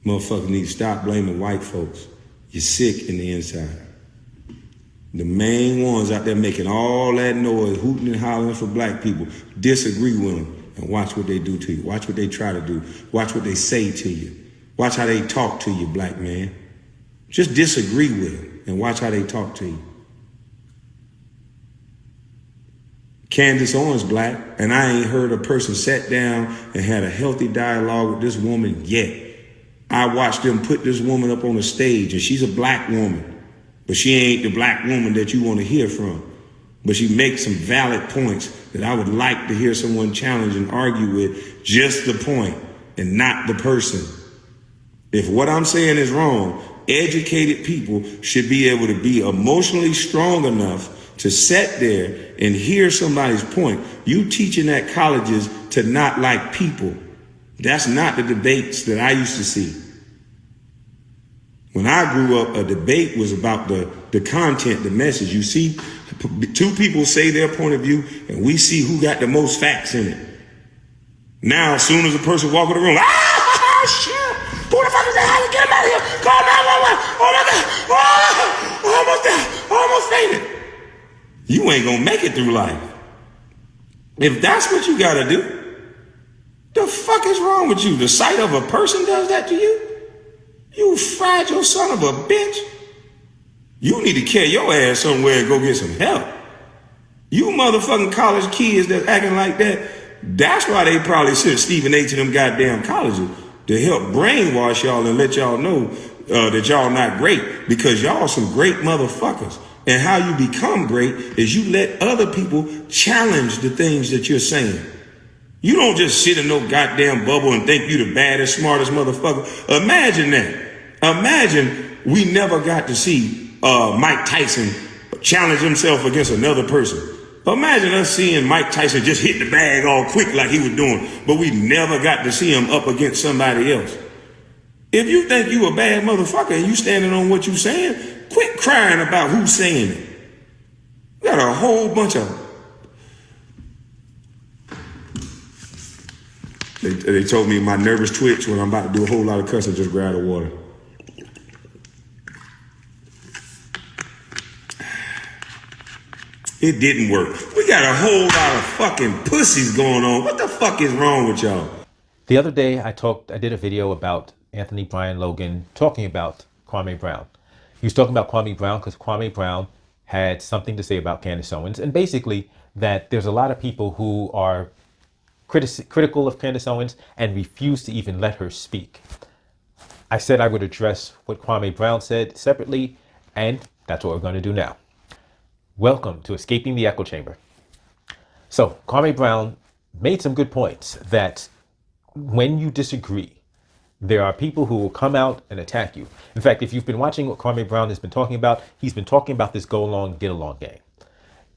Motherfuckers need to stop blaming white folks. You're sick in the inside. The main ones out there making all that noise, hooting and hollering for black people, disagree with them and watch what they do to you. Watch what they try to do. Watch what they say to you. Watch how they talk to you, black man. Just disagree with them and watch how they talk to you. Candace Owens black, and I ain't heard a person sat down and had a healthy dialogue with this woman yet. I watched them put this woman up on the stage, and she's a black woman, but she ain't the black woman that you want to hear from. But she makes some valid points that I would like to hear someone challenge and argue with, just the point and not the person. If what I'm saying is wrong, educated people should be able to be emotionally strong enough to sit there and hear somebody's point. You teaching at colleges to not like people. That's not the debates that I used to see. When I grew up, a debate was about the content, the message. You see two people say their point of view, and we see who got the most facts in it. Now, as soon as a person walk in the room, shit, who the fuck is that? How you get him out of here? Call 911. Oh my God, almost there, almost fainted. You ain't gonna make it through life. If that's what you gotta do, the fuck is wrong with you? The sight of a person does that to you? You fragile son of a bitch. You need to carry your ass somewhere and go get some help. You motherfucking college kids that's acting like that, that's why they probably sent Stephen A. to them goddamn colleges, to help brainwash y'all and let y'all know that y'all not great, because y'all some great motherfuckers. And how you become great is you let other people challenge the things that you're saying. You don't just sit in no goddamn bubble and think you the baddest, smartest motherfucker. Imagine that. Imagine we never got to see Mike Tyson challenge himself against another person. Imagine us seeing Mike Tyson just hit the bag all quick like he was doing, but we never got to see him up against somebody else. If you think you a bad motherfucker and you standing on what you saying, quit crying about who's saying it. We got a whole bunch of them. They told me my nervous twitch when I'm about to do a whole lot of cussing, just grab the water. It didn't work. We got a whole lot of fucking pussies going on. What the fuck is wrong with y'all? The other day I did a video about Anthony Brian Logan talking about Kwame Brown. He was talking about Kwame Brown because Kwame Brown had something to say about Candace Owens, and basically that there's a lot of people who are critical of Candace Owens and refuse to even let her speak. I said I would address what Kwame Brown said separately, and that's what we're going to do now. Welcome to Escaping the Echo Chamber. So Kwame Brown made some good points that when you disagree, there are people who will come out and attack you. In fact, if you've been watching what Kwame Brown has been talking about, he's been talking about this go along, get along game.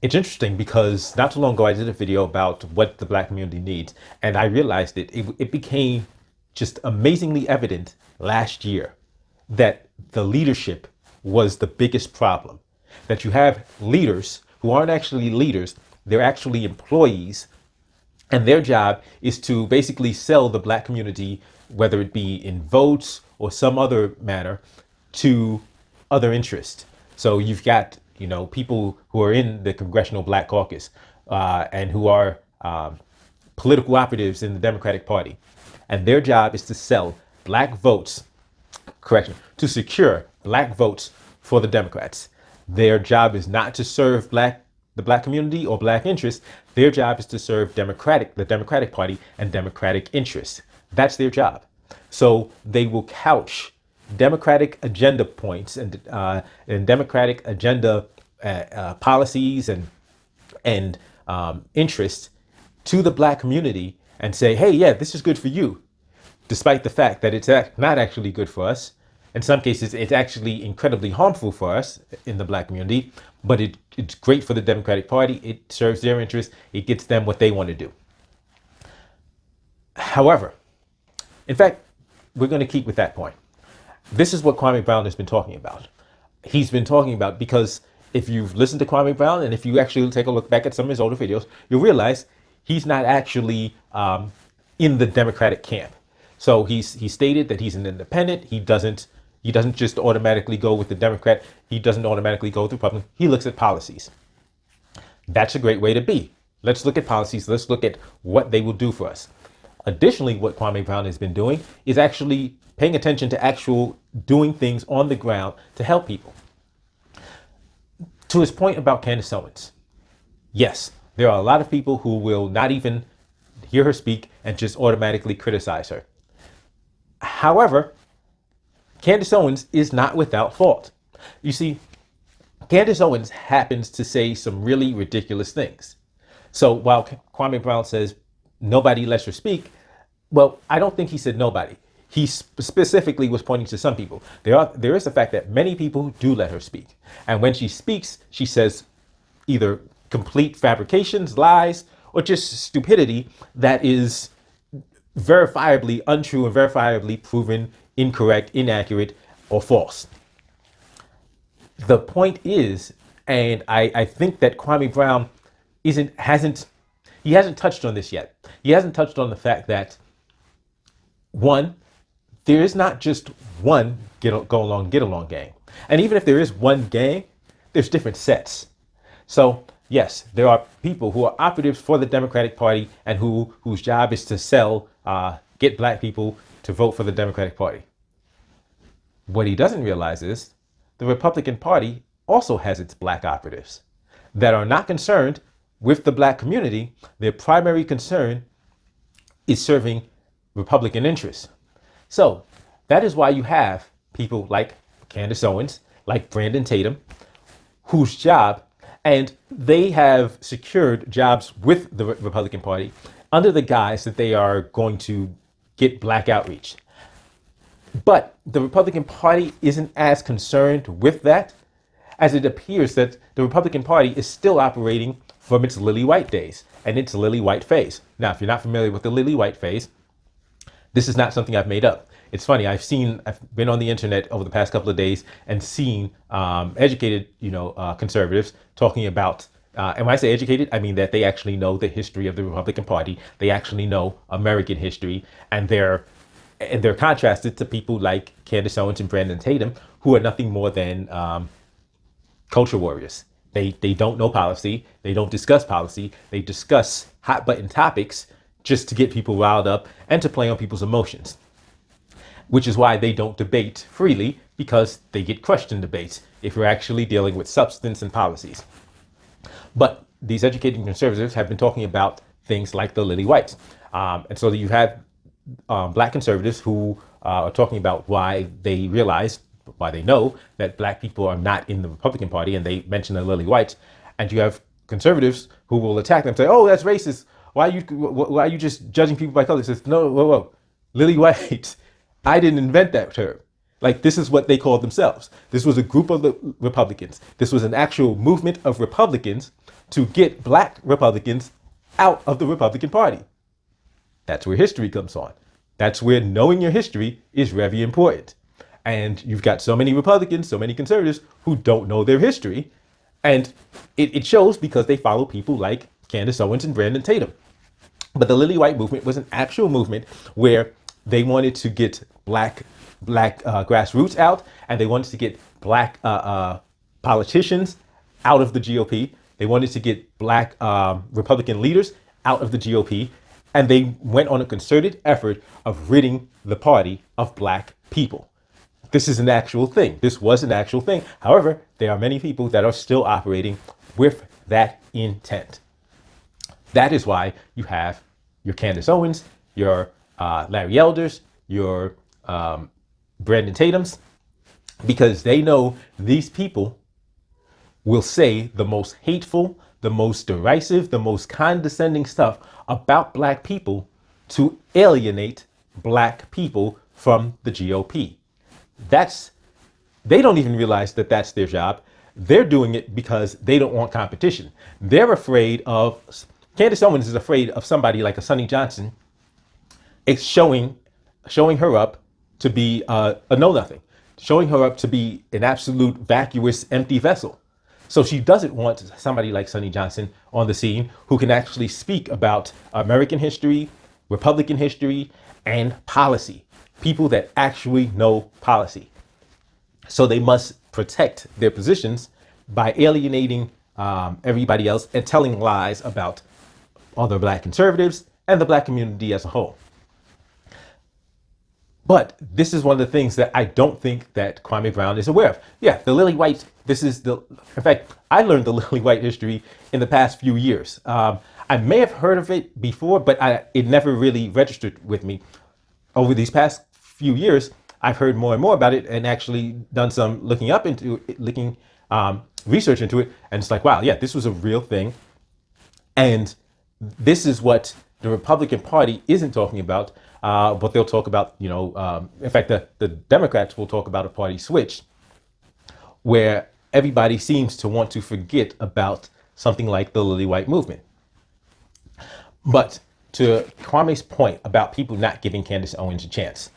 It's interesting because not too long ago, I did a video about what the black community needs. And I realized it became just amazingly evident last year that the leadership was the biggest problem. That you have leaders who aren't actually leaders, they're actually employees. And their job is to basically sell the black community, whether it be in votes or some other manner, to other interests. So you've got, people who are in the Congressional Black Caucus and who are political operatives in the Democratic Party. And their job is to sell black votes, to secure black votes for the Democrats. Their job is not to serve the black community or black interests. Their job is to serve the Democratic Party and Democratic interests. That's their job. So they will couch Democratic agenda points and Democratic agenda policies and interests to the black community and say, hey, yeah, this is good for you, despite the fact that it's not actually good for us. In some cases, it's actually incredibly harmful for us in the black community, but it's great for the Democratic Party. It serves their interests. It gets them what they want to do. However, in fact, we're going to keep with that point. This is what Kwame Brown has been talking about. He's been talking about, because if you've listened to Kwame Brown and if you actually take a look back at some of his older videos, you'll realize he's not actually in the Democratic camp. So he stated that he's an independent. He doesn't just automatically go with the Democrat. He doesn't automatically go with the Republican. He looks at policies. That's a great way to be. Let's look at policies. Let's look at what they will do for us. Additionally, what Kwame Brown has been doing is actually paying attention to actual doing things on the ground to help people. To his point about Candace Owens, yes, there are a lot of people who will not even hear her speak and just automatically criticize her. However, Candace Owens is not without fault. You see, Candace Owens happens to say some really ridiculous things. So while Kwame Brown says nobody lets her speak, well, I don't think he said nobody. He specifically was pointing to some people. There is the fact that many people do let her speak. And when she speaks, she says either complete fabrications, lies, or just stupidity that is verifiably untrue and verifiably proven incorrect, inaccurate, or false. The point is, and I think that Kwame Brown hasn't touched on this yet. He hasn't touched on the fact that, one, there is not just one get along gang. And even if there is one gang, there's different sets. So yes, there are people who are operatives for the Democratic Party and whose job is to get black people to vote for the Democratic Party. What he doesn't realize is the Republican Party also has its black operatives that are not concerned with the black community. Their primary concern is serving Republican interests. So that is why you have people like Candace Owens, like Brandon Tatum, whose job, and they have secured jobs with the Republican Party under the guise that they are going to get black outreach. But the Republican Party isn't as concerned with that, as it appears that the Republican Party is still operating from its Lily White days and its Lily White phase. Now, if you're not familiar with the Lily White phase, this is not something I've made up. It's funny. I've been on the internet over the past couple of days and seen educated, conservatives talking about. And when I say educated, I mean that they actually know the history of the Republican Party. They actually know American history, and they're contrasted to people like Candace Owens and Brandon Tatum, who are nothing more than culture warriors. They don't know policy. They don't discuss policy. They discuss hot button topics just to get people riled up and to play on people's emotions, which is why they don't debate freely, because they get crushed in debates if we're actually dealing with substance and policies. But these educated conservatives have been talking about things like the Lily Whites. And so you have black conservatives who are talking about why they know that black people are not in the Republican Party, and they mention the Lily Whites. And you have conservatives who will attack them and say, oh, that's racist. Why are you just judging people by color? It says, no, whoa. Lily White, I didn't invent that term. Like, this is what they called themselves. This was a group of the Republicans. This was an actual movement of Republicans to get black Republicans out of the Republican Party. That's where history comes on. That's where knowing your history is very important. And you've got so many Republicans, so many conservatives who don't know their history. And it shows because they follow people like Candace Owens and Brandon Tatum. But the Lily White movement was an actual movement where they wanted to get black grassroots out, and they wanted to get black politicians out of the GOP. They wanted to get black Republican leaders out of the GOP, and they went on a concerted effort of ridding the party of black people. This is an actual thing. This was an actual thing. However, there are many people that are still operating with that intent. That is why you have your Candace Owens, your Larry Elders, your Brandon Tatums, because they know these people will say the most hateful, the most derisive, the most condescending stuff about black people to alienate black people from the GOP. They don't even realize that that's their job. They're doing it because they don't want competition. They're afraid of, Candace Owens is afraid of somebody like a Sonny Johnson showing her up to be a know-nothing, showing her up to be an absolute vacuous, empty vessel. So she doesn't want somebody like Sonny Johnson on the scene who can actually speak about American history, Republican history, and policy, people that actually know policy. So they must protect their positions by alienating everybody else and telling lies about other Black conservatives and the Black community as a whole. But this is one of the things that I don't think that Kwame Brown is aware of. Yeah, the Lily White, in fact, I learned the Lily White history in the past few years. I may have heard of it before, but it never really registered with me. Over these past few years, I've heard more and more about it and actually done some looking research into it. And it's like, wow, yeah, this was a real thing. And this is what the Republican Party isn't talking about. But they'll talk about, in fact, the Democrats will talk about a party switch where everybody seems to want to forget about something like the Lily White movement. But to Kwame's point about people not giving Candace Owens a chance,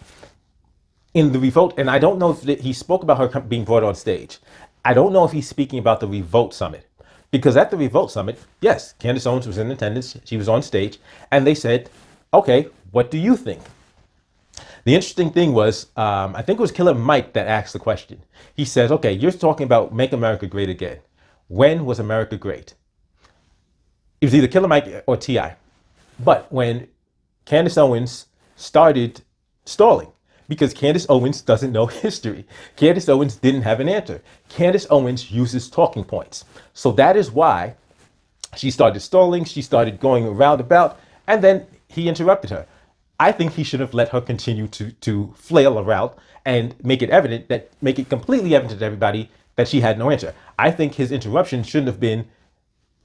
in the Revolt, and I don't know if he spoke about her being brought on stage. I don't know if he's speaking about the Revolt Summit. Because at the Revolt Summit, yes, Candace Owens was in attendance. She was on stage. And they said, okay, what do you think? The interesting thing was, I think it was Killer Mike that asked the question. He says, okay, you're talking about Make America Great Again. When was America great? It was either Killer Mike or T.I. But when Candace Owens started stalling, because Candace Owens doesn't know history. Candace Owens didn't have an answer. Candace Owens uses talking points. So that is why she started stalling. She started going roundabout, and then he interrupted her. I think he should have let her continue to flail around and make it completely evident to everybody that she had no answer. I think his interruption shouldn't have been,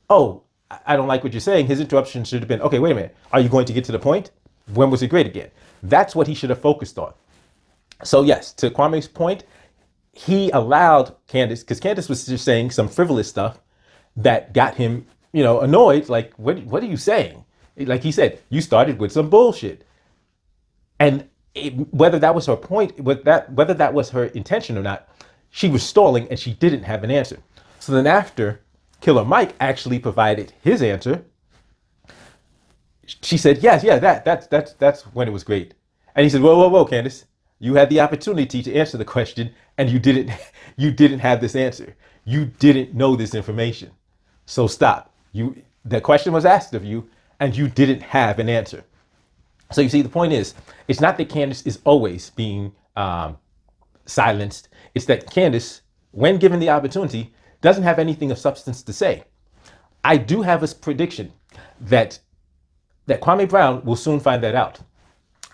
oh, I don't like what you're saying. His interruption should have been, okay, wait a minute. Are you going to get to the point? When was it great again? That's what he should have focused on. So yes, to Kwame's point, he allowed Candace, because Candace was just saying some frivolous stuff that got him, annoyed. Like, what are you saying? Like he said, you started with some bullshit. And whether that was her point, whether that was her intention or not, she was stalling and she didn't have an answer. So then after Killer Mike actually provided his answer, she said, yes, yeah, that's when it was great. And he said, whoa, Candace. You had the opportunity to answer the question and you didn't have this answer. You didn't know this information. So stop. The question was asked of you and you didn't have an answer. So you see, the point is, it's not that Candace is always being silenced. It's that Candace, when given the opportunity, doesn't have anything of substance to say. I do have a prediction that Kwame Brown will soon find that out.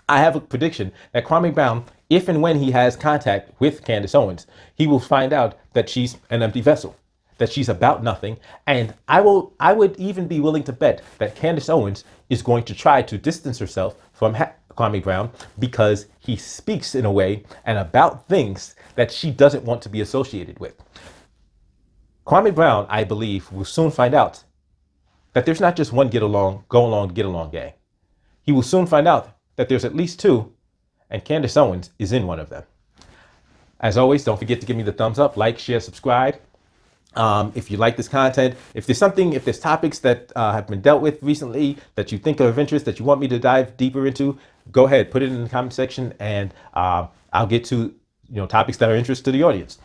I have a prediction that Kwame Brown, if and when he has contact with Candace Owens, he will find out that she's an empty vessel, that she's about nothing. And I would even be willing to bet that Candace Owens is going to try to distance herself from Kwame Brown because he speaks in a way and about things that she doesn't want to be associated with. Kwame Brown, I believe, will soon find out that there's not just one get along gang. He will soon find out that there's at least two, and Candace Owens is in one of them. As always, don't forget to give me the thumbs up, like, share, subscribe. If you like this content, if there's topics that have been dealt with recently that you think are of interest, that you want me to dive deeper into, go ahead, put it in the comment section, and I'll get to topics that are of interest to the audience.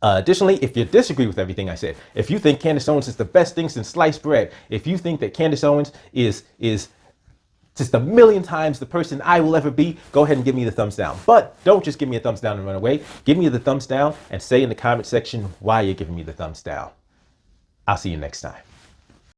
Additionally, if you disagree with everything I said, if you think Candace Owens is the best thing since sliced bread, if you think that Candace Owens is just a million times the person I will ever be, go ahead and give me the thumbs down. But don't just give me a thumbs down and run away. Give me the thumbs down and say in the comment section why you're giving me the thumbs down. I'll see you next time.